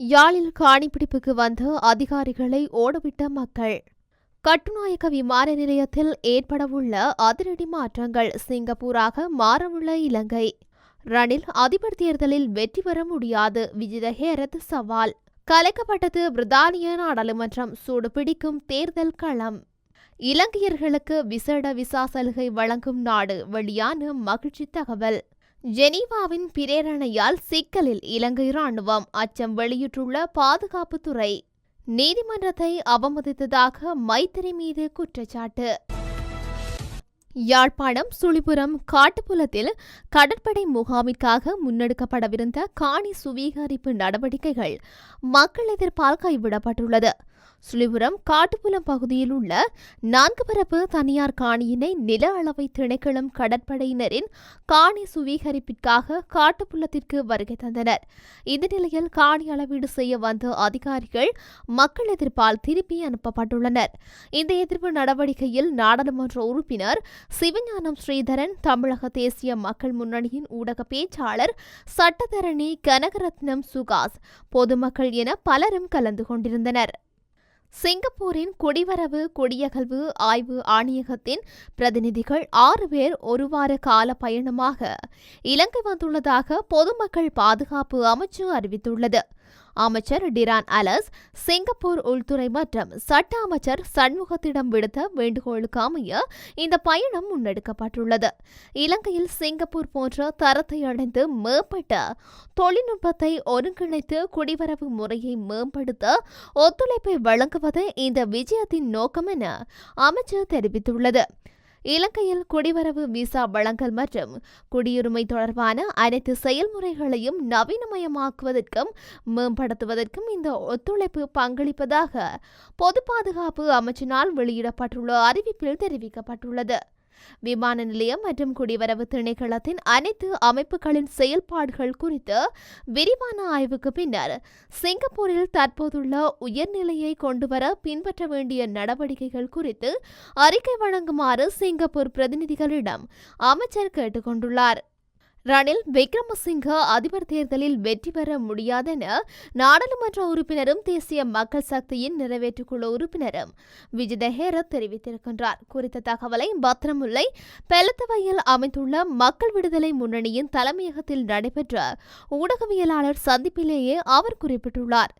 யாழில் காணிப்பிடிப்புக்கு வந்த அதிகாரிகளை ஓடவிட்ட மக்கள். கட்டுநாயக்க விமான நிலையத்தில் ஏற்படவுள்ள அதிரடி மாற்றங்கள். சிங்கப்பூராக மாறவுள்ள இலங்கை. ரணில் அதிபர் தேர்தலில் வெற்றி பெற முடியாது. விஜித ஹேரத் சவால். கலைக்கப்பட்டது பிரித்தானிய நாடாளுமன்றம். சூடு பிடிக்கும் தேர்தல் களம். இலங்கையர்களுக்கு விசேட விசா சலுகை வழங்கும் நாடு. வெளியான மகிழ்ச்சி தகவல். ஜெனீவாவின் பிரேரணையால் சிக்கலில் இலங்கை ராணுவம். அச்சம் வெளியிட்டுள்ள பாதுகாப்புத்துறை. நீதிமன்றத்தை அவமதித்ததாக மைத்திரி மீது குற்றச்சாட்டு. யாழ்ப்பாணம் சுழிபுரம் காட்டுப்புலத்தில் கடற்படை முகாமிற்காக முன்னெடுக்கப்படவிருந்த காணி சுவீகரிப்பு நடவடிக்கைகள் மக்கள் எதிர்ப்பால் கைவிடப்பட்டுள்ளது. சுழிபுரம் காட்டுப்புலம் பகுதியில் உள்ள 4 பரப்பு தனியார் காணியினை நில அளவை திணைக்களம் கடற்படையினரின் காணி சுவீகரிப்பிற்காக காட்டுப்புலத்திற்கு வருகை தந்தனர். இந்த நிலையில் காணி அளவீடு செய்ய வந்த அதிகாரிகள் மக்கள் எதிர்ப்பால் திருப்பி அனுப்பப்பட்டுள்ளனர். இந்த எதிர்ப்பு நடவடிக்கையில் நாடாளுமன்ற உறுப்பினர் சிவஞானம் ஸ்ரீதரன், தமிழக தேசிய மக்கள் முன்னணியின் ஊடக பேச்சாளர் சட்டத்தரணி கனகரத்னம் சுகாஸ், பொதுமக்கள் என பலரும் கலந்து கொண்டிருந்தனர். சிங்கப்பூரின் குடிவரவு குடியகல்வு ஆய்வு ஆணையகத்தின் பிரதிநிதிகள் 6 பேர் ஒரு வார கால பயணமாக இலங்கை வந்துள்ளதாக பொதுமக்கள் பாதுகாப்பு அமைச்சு அறிவித்துள்ளது. அமைச்சர் டிரான் அலஸ் சிங்கப்பூர் உள்துறை மற்றும் சட்ட அமைச்சர் சண்முகத்திடம் விடுத்த வேண்டுகோளுக்கு அமைய இந்த பயணம் முன்னெடுக்கப்பட்டுள்ளது. இலங்கையில் சிங்கப்பூர் போன்ற தரத்தை அடைந்து மேம்பட்ட தொழில்நுட்பத்தை ஒருங்கிணைத்து குடிவரவு முறையை மேம்படுத்த ஒத்துழைப்பை வழங்குவதே இந்த விஜயத்தின் நோக்கம் என அமைச்சர் தெரிவித்துள்ளது. இலங்கையில் குடிவரவு விசா வழங்கல் மற்றும் குடியுரிமை தொடர்பான அனைத்து செயல்முறைகளையும் நவீனமயமாக்குவதற்கும் மேம்படுத்துவதற்கும் இந்த ஒத்துழைப்பு பங்களிப்பதாக பொது பாதுகாப்பு அமைச்சினால் வெளியிடப்பட்டுள்ள அறிவிப்பில் தெரிவிக்கப்பட்டுள்ளது. விமான நிலையம் மற்றும் குடிவரவு திணைக்களத்தின் அனைத்து அமைப்புகளின் செயல்பாடுகள் குறித்து விரிவான ஆய்வுக்கு பின்னர் சிங்கப்பூரில் தற்போதுள்ள உயர்நிலையை கொண்டுவர பின்பற்ற வேண்டிய நடவடிக்கைகள் குறித்து அறிக்கை வழங்குமாறு சிங்கப்பூர் பிரதிநிதிகளிடம் அமைச்சர் கேட்டுக் கொண்டுள்ளார். ரணில் விக்ரமசிங்க அதிபர் தேர்தலில் வெற்றி பெற முடியாதென நாடாளுமன்ற உறுப்பினரும் தேசிய மக்கள் சக்தியின் நிறைவேற்றுக்குழு உறுப்பினரும் விஜித ஹேரத் தெரிவித்திருக்கின்றார். குறித்த தகவலை பத்திரமுல்லை பெலத்தவையில் அமைந்துள்ள மக்கள் விடுதலை முன்னணியின் தலைமையகத்தில் நடைபெற்ற ஊடகவியலாளர் சந்திப்பிலேயே அவர் குறிப்பிட்டுள்ளார்.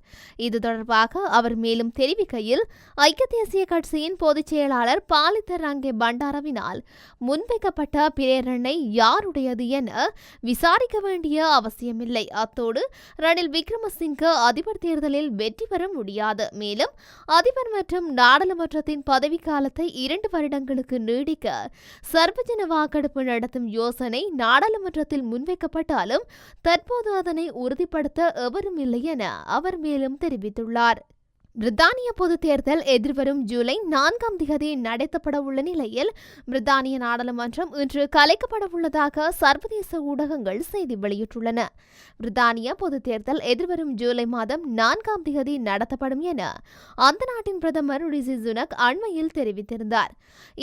இது தொடர்பாக அவர் மேலும் தெரிவிக்கையில், ஐக்கிய தேசிய கட்சியின் பொதுச் செயலாளர் பாலித்த ரங்கே பண்டாரவினால் முன்வைக்கப்பட்ட பிரேரணை யாருடையது என விசாரிக்க வேண்டிய அவசியமில்லை. அத்தோடு ரணில் விக்ரமசிங்க அதிபர் தேர்தலில் வெற்றி பெற முடியாது. மேலும் அதிபர் மற்றும் நாடாளுமன்றத்தின் பதவிக்காலத்தை 2 வருடங்களுக்கு நீடிக்க சர்வஜன வாக்கெடுப்பு நடத்தும் யோசனை நாடாளுமன்றத்தில் முன்வைக்கப்பட்டாலும் தற்போது அதனை உறுதிப்படுத்த எவரும் இல்லை என அவர் மேலும் தெரிவித்துள்ளார். பிரித்தானிய பொது தேர்தல் எதிர்வரும் ஜூலை 4ஆம் தேதி நடத்தப்பட உள்ள நிலையில் பிரித்தானிய நாடாளுமன்றம் இன்று கலைக்கப்பட உள்ளதாக சர்வதேச ஊடகங்கள் செய்தி வெளியிட்டுள்ளன. பிரித்தானிய பொது தேர்தல் எதிர்வரும் ஜூலை மாதம் 4ஆம் தேதி நடத்தப்படும் என அந்த நாட்டின் பிரதமர் ரிஷி சுனக் அண்மையில் தெரிவித்திருந்தார்.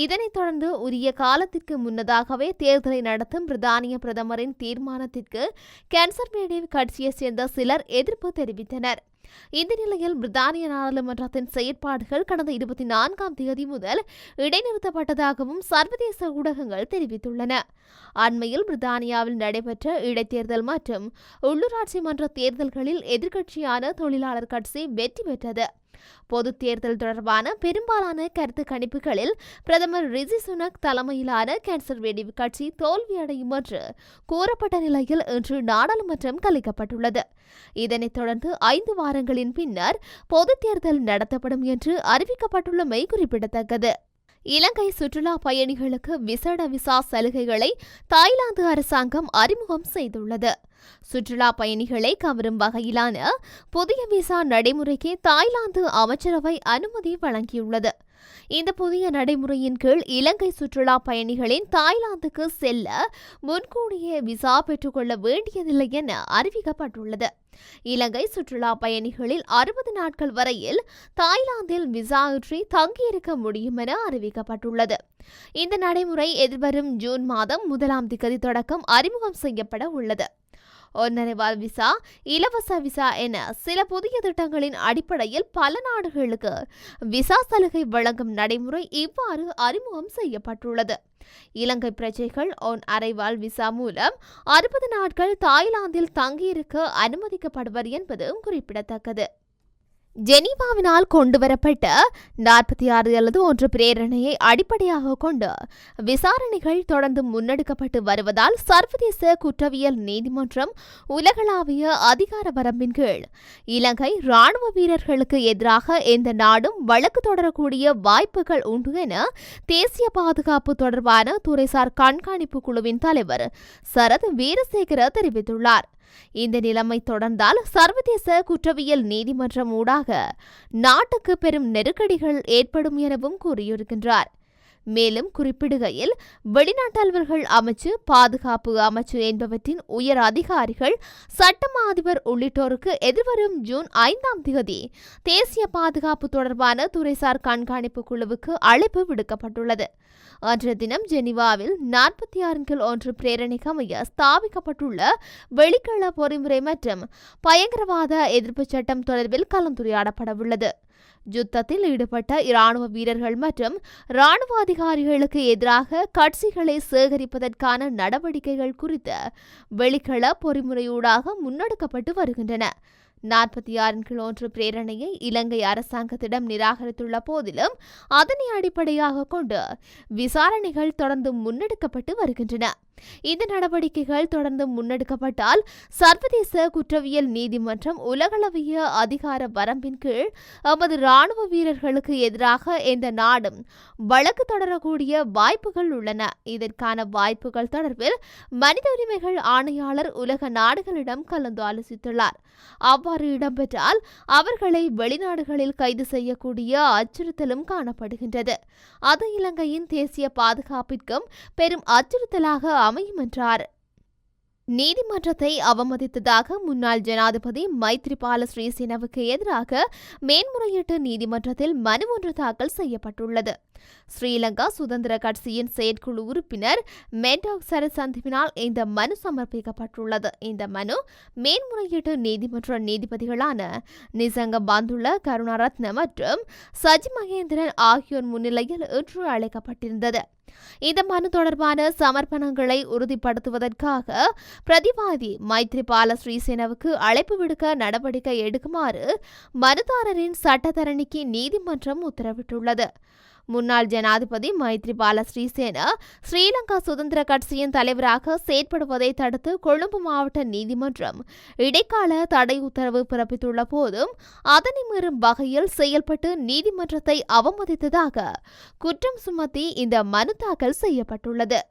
இதனைத் தொடர்ந்து உரிய காலத்திற்கு முன்னதாகவே தேர்தலை நடத்தும் பிரித்தானிய பிரதமரின் தீர்மானத்திற்கு கன்சர்வேட்டிவ் கட்சியைச் சேர்ந்த சிலர் எதிர்ப்பு தெரிவித்தனர். இந்த நிலையில் பிரித்தானிய நாடாளுமன்றத்தின் செயற்பாடுகள் கடந்த 24ஆம் தேதி முதல் இடைநிறுத்தப்பட்டதாகவும் சர்வதேச ஊடகங்கள் தெரிவித்துள்ளன. அண்மையில் பிரித்தானியாவில் நடைபெற்ற இடைத்தேர்தல் மற்றும் உள்ளூராட்சி மன்ற தேர்தல்களில் எதிர்க்கட்சியான தொழிலாளர் கட்சி வெற்றி பெற்றது. பொது தேர்தல் தொடர்பான பெரும்பாலான கருத்து கணிப்புகளில் பிரதமர் ரிஷி சுனக் தலைமையிலான கன்சர்வேட்டிவ் கட்சி தோல்வியடையும் என்று கூறப்பட்ட நிலையில் இன்று நாடாளுமன்றம் கலைக்கப்பட்டுள்ளது. இதனைத் தொடர்ந்து 5 வாரங்களின் பின்னர் பொது தேர்தல் நடத்தப்படும் என்று அறிவிக்கப்பட்டுள்ளமை குறிப்பிடத்தக்கது. இலங்கை சுற்றுலா பயணிகளுக்கு விசேட விசா சலுகைகளை தாய்லாந்து அரசாங்கம் அறிமுகம் செய்துள்ளது. சுற்றுலா பயணிகளை கவரும் வகையிலான புதிய விசா நடைமுறைக்கு தாய்லாந்து அமைச்சரவை அனுமதி வழங்கியுள்ளது. இந்த புதிய நடைமுறையின் கீழ் இலங்கை சுற்றுலா பயணிகளின் தாய்லாந்துக்கு செல்ல முன்கூடியே விசா பெற்றுக்கொள்ள வேண்டியதில்லை என அறிவிக்கப்பட்டுள்ளது. இலங்கை சுற்றுலா பயணிகளில் 60 நாட்கள் வரையில் தாய்லாந்தில் விசா இன்றி தங்கியிருக்க முடியும் என அறிவிக்கப்பட்டுள்ளது. இந்த நடைமுறை எதிர்வரும் ஜூன் மாதம் 1ஆம் தேதி தொடக்கம் அறிமுகம் செய்யப்பட உள்ளது. ஒன்னரைவால் விசா, இலவச விசா என சில புதிய திட்டங்களின் அடிப்படையில் பல நாடுகளுக்கு விசா சலுகை வழங்கும் நடைமுறை இவ்வாறு அறிமுகம் செய்யப்பட்டுள்ளது. இலங்கை பிரஜைகள் அரைவால் விசா மூலம் 60 நாட்கள் தாய்லாந்தில் தங்கியிருக்க அனுமதிக்கப்படுவர் என்பது குறிப்பிடத்தக்கது. ஜெனீவாவினால் கொண்டுவரப்பட்ட 46 பிரேரணையை அடிப்படையாக கொண்டு விசாரணைகள் தொடர்ந்து முன்னெடுக்கப்பட்டு வருவதால் சர்வதேச குற்றவியல் நீதிமன்றம் உலகளாவிய அதிகார வரம்பின் கீழ் இலங்கை ராணுவ வீரர்களுக்கு எதிராக எந்த நாடும் வழக்கு தொடரக்கூடிய வாய்ப்புகள் உண்டு என தேசிய பாதுகாப்பு தொடர்பான துறைசார் கண்காணிப்பு குழுவின் தலைவர் சரத் வீரசேகர தெரிவித்துள்ளார். இந்த நிலைமை தொடர்ந்தால் சர்வதேச குற்றவியல் நீதிமன்றம் ஊடாக நாட்டுக்கு பெரும் நெருக்கடிகள் ஏற்படும் எனவும் கூறியிருக்கின்றார். மேலும் குறிப்பிடுகையில் வெளிநாட்டல்வர்கள் அமைச்சு, பாதுகாப்பு அமைச்சு என்பவற்றின் உயர் அதிகாரிகள், சட்டமா அதிபர் உள்ளிட்டோருக்கு எதிர்வரும் ஜூன் 5ஆம் தேதி தேசிய பாதுகாப்பு தொடர்பான துறைசார் கண்காணிப்பு குழுவுக்கு அழைப்பு விடுக்கப்பட்டுள்ளது. அன்றைய தினம் ஜெனீவாவில் 46 பிரேரணைக்கு அமைய ஸ்தாபிக்கப்பட்டுள்ள வெளிக்கள பொறிமுறை மற்றும் பயங்கரவாத எதிர்ப்பு சட்டம் தொடர்பில் கலந்துரையாடப்படவுள்ளது. யுத்தத்தில் ஈடுபட்ட இராணுவ வீரர்கள் மற்றும் இராணுவ அதிகாரிகளுக்கு எதிராக கட்சிகளை சேகரிப்பதற்கான நடவடிக்கைகள் குறித்த வெளிக்கள பொறிமுறையூடாக முன்னெடுக்கப்பட்டு வருகின்றன. 46 பிரேரணையை இலங்கை அரசாங்கத்திடம் நிராகரித்துள்ள போதிலும் அதனை அடிப்படையாக கொண்டு விசாரணைகள் தொடர்ந்து முன்னெடுக்கப்பட்டு வருகின்றன. இந்த நடவடிக்கைகள் தொடர்ந்து முன்னெடுக்கப்பட்டால் சர்வதேச குற்றவியல் நீதிமன்றம் உலகளவிய அதிகார வரம்பின் கீழ் எமது ராணுவ வீரர்களுக்கு எதிராக எந்த நாடும் வழக்கு தொடரக்கூடிய வாய்ப்புகள் உள்ளன. இதற்கான வாய்ப்புகள் தொடர்பில் மனித உரிமைகள் ஆணையாளர் உலக நாடுகளிடம் கலந்து ஆலோசித்துள்ளார். அவ்வாறு இடம்பெற்றால் அவர்களை வெளிநாடுகளில் கைது செய்யக்கூடிய அச்சுறுத்தலும் காணப்படுகின்றது. அது இலங்கையின் தேசிய பாதுகாப்பிற்கும் பெரும் அச்சுறுத்தலாக அமையும் என்றார். நீதிமன்றத்தை அவமதித்ததாக முன்னாள் ஜனாதிபதி மைத்ரிபால ஸ்ரீசேனவுக்கு எதிராக மேன்முறையீட்டு நீதிமன்றத்தில் மனு ஒன்று தாக்கல் செய்யப்பட்டுள்ளது. ஸ்ரீலங்கா சுதந்திர கட்சியின் செயற்குழு உறுப்பினர் மெண்டாக் சரசந்திவினால் இந்த மனு சமர்ப்பிக்கப்பட்டுள்ளது. இந்த மனு மேன்முறையீட்டு நீதிமன்ற நீதிபதிகளான நிசங்க பந்துல கருணாரத்ன மற்றும் சஜி மகேந்திரன் ஆகியோர் முன்னிலையில் இன்று அழைக்கப்பட்டிருந்தது. இந்த மனு தொடர்பான சமர்ப்பணங்களை உறுதிப்படுத்துவதற்காக பிரதிவாதி மைத்ரிபால ஸ்ரீசேனவுக்கு அழைப்பு விடுக்க நடவடிக்கை எடுக்குமாறு மனுதாரரின் சட்டத்தரணிக்கு நீதிமன்றம் உத்தரவிட்டுள்ளது. முன்னாள் ஜனாதிபதி மைத்ரிபால ஸ்ரீசேன ஸ்ரீலங்கா சுதந்திர கட்சியின் தலைவராக செயற்படுவதை தடுத்து கொழும்பு மாவட்ட நீதிமன்றம் இடைக்கால தடை உத்தரவு பிறப்பித்துள்ள போதும் அதனை மீறும் வகையில் செயல்பட்டு நீதிமன்றத்தை அவமதித்ததாக குற்றம் சுமத்தி இந்த மனு தாக்கல் செய்யப்பட்டுள்ளது.